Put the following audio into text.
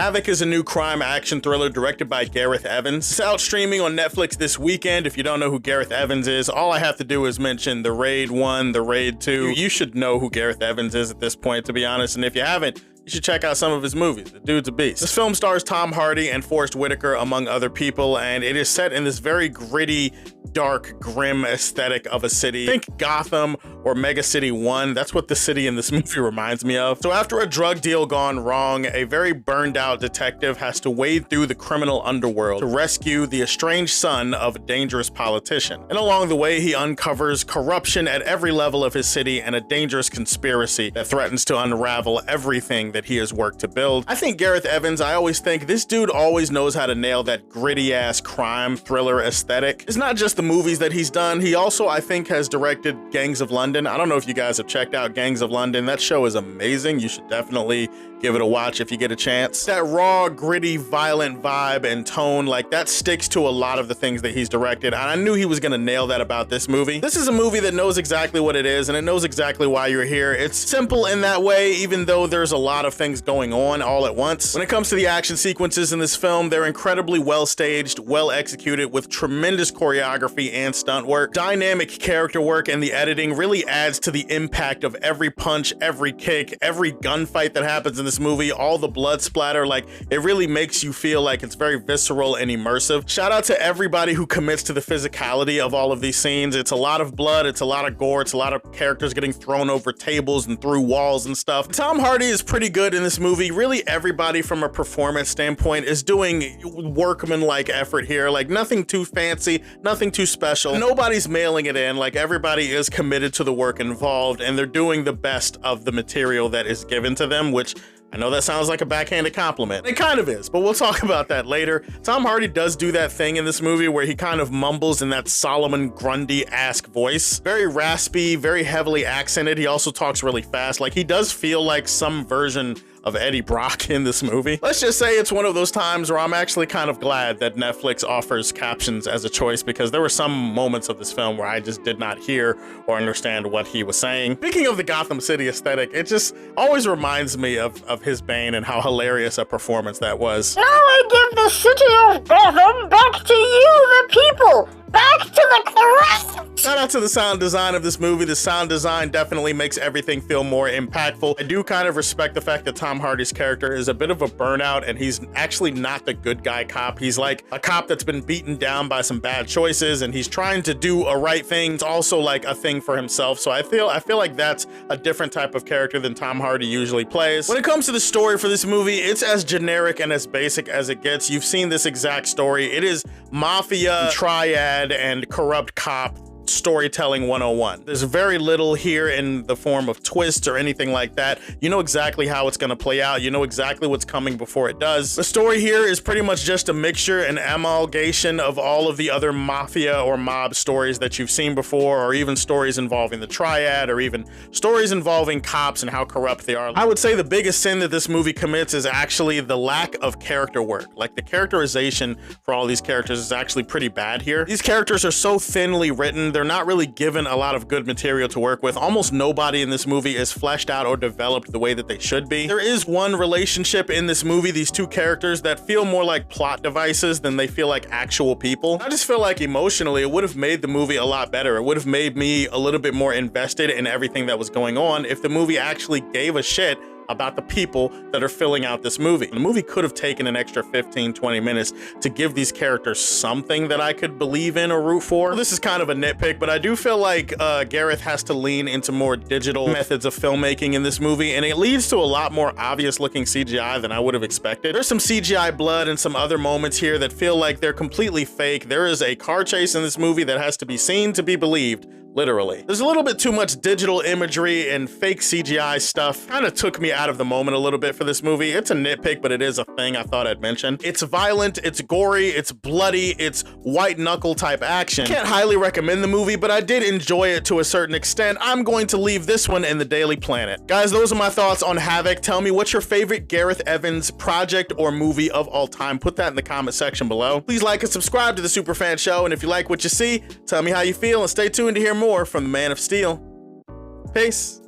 HAVOC is a new crime action thriller directed by Gareth Evans. It's out streaming on Netflix this weekend. If you don't know who Gareth Evans is, all I have to do is mention The Raid 1, The Raid 2. You should know who Gareth Evans is at this point, to be honest, and if you haven't, you should check out some of his movies. The dude's a beast. This film stars Tom Hardy and Forest Whitaker, among other people, and it is set in this very gritty, dark, grim aesthetic of a city. Think Gotham or Mega City 1. That's what the city in this movie reminds me of. So after a drug deal gone wrong, a very burned out detective has to wade through the criminal underworld to rescue the estranged son of a dangerous politician. And along the way, he uncovers corruption at every level of his city and a dangerous conspiracy that threatens to unravel everything that he has worked to build. I think Gareth Evans, I always think this dude always knows how to nail that gritty ass crime thriller aesthetic. It's not just the movies that he's done. He also, I think, has directed Gangs of London. I don't know if you guys have checked out Gangs of London. That show is amazing. You should definitely give it a watch if you get a chance. That raw, gritty, violent vibe and tone, like that sticks to a lot of the things that he's directed, and I knew he was gonna nail that about this movie. This is a movie that knows exactly what it is, and it knows exactly why you're here. It's simple in that way, even though there's a lot of things going on all at once. When it comes to the action sequences in this film, they're incredibly well staged, well executed, with tremendous choreography and stunt work. Dynamic character work and the editing really adds to the impact of every punch, every kick, every gunfight that happens in this movie, all the blood splatter. Like, it really makes you feel like it's very visceral and immersive. Shout out to everybody who commits to the physicality of all of these scenes. It's a lot of blood, it's a lot of gore, it's a lot of characters getting thrown over tables and through walls and stuff. Tom Hardy is pretty good in this movie. Really, everybody from a performance standpoint is doing workman-like effort here. Like, nothing too fancy, nothing too special. Nobody's mailing it in. Like, everybody is committed to the work involved, and they're doing the best of the material that is given to them, which I know that sounds like a backhanded compliment. It kind of is, but we'll talk about that later. Tom Hardy does do that thing in this movie where he kind of mumbles in that Solomon Grundy-esque voice. Very raspy, very heavily accented. He also talks really fast. Like, he does feel like some version of Eddie Brock in this movie. Let's just say it's one of those times where I'm actually kind of glad that Netflix offers captions as a choice, because there were some moments of this film where I just did not hear or understand what he was saying. Speaking of the Gotham City aesthetic, it just always reminds me of his Bane and how hilarious a performance that was. Now I give the city of Gotham back to you, the people! Back to the correct! Shout out to the sound design of this movie. The sound design definitely makes everything feel more impactful. I do kind of respect the fact that Tom Hardy's character is a bit of a burnout, and he's actually not the good guy cop. He's like a cop that's been beaten down by some bad choices, and he's trying to do a right thing. It's also like a thing for himself. So I feel like that's a different type of character than Tom Hardy usually plays. When it comes to the story for this movie, it's as generic and as basic as it gets. You've seen this exact story. It is mafia, triad, and corrupt cop storytelling 101. There's very little here in the form of twists or anything like that. You know exactly how it's going to play out. You know exactly what's coming before it does. The story here is pretty much just a mixture, an amalgamation of all of the other mafia or mob stories that you've seen before, or even stories involving the triad, or even stories involving cops and how corrupt they are. I would say the biggest sin that this movie commits is actually the lack of character work. Like, the characterization for all these characters is actually pretty bad here. These characters are so thinly written. They're not really given a lot of good material to work with. Almost nobody in this movie is fleshed out or developed the way that they should be. There is one relationship in this movie, these two characters, that feel more like plot devices than they feel like actual people. I just feel like emotionally, it would have made the movie a lot better. It would have made me a little bit more invested in everything that was going on if the movie actually gave a shit about the people that are filling out this movie. The movie could have taken an extra 15-20 minutes to give these characters something that I could believe in or root for. This is kind of a nitpick, but I do feel like Gareth has to lean into more digital methods of filmmaking in this movie, and it leads to a lot more obvious looking CGI than I would have expected. There's some CGI blood and some other moments here that feel like they're completely fake. There is a car chase in this movie that has to be seen to be believed. Literally. There's a little bit too much digital imagery and fake CGI stuff. Kind of took me out of the moment a little bit for this movie. It's a nitpick, but it is a thing I thought I'd mention. It's violent, it's gory, it's bloody, it's white knuckle type action. Can't highly recommend the movie, but I did enjoy it to a certain extent. I'm going to leave this one in the Daily Planet. Guys, those are my thoughts on HAVOC. Tell me, what's your favorite Gareth Evans project or movie of all time? Put that in the comment section below. Please like and subscribe to the Superfan Show, and if you like what you see, tell me how you feel, and stay tuned to hear more from the Man of Steel. Peace.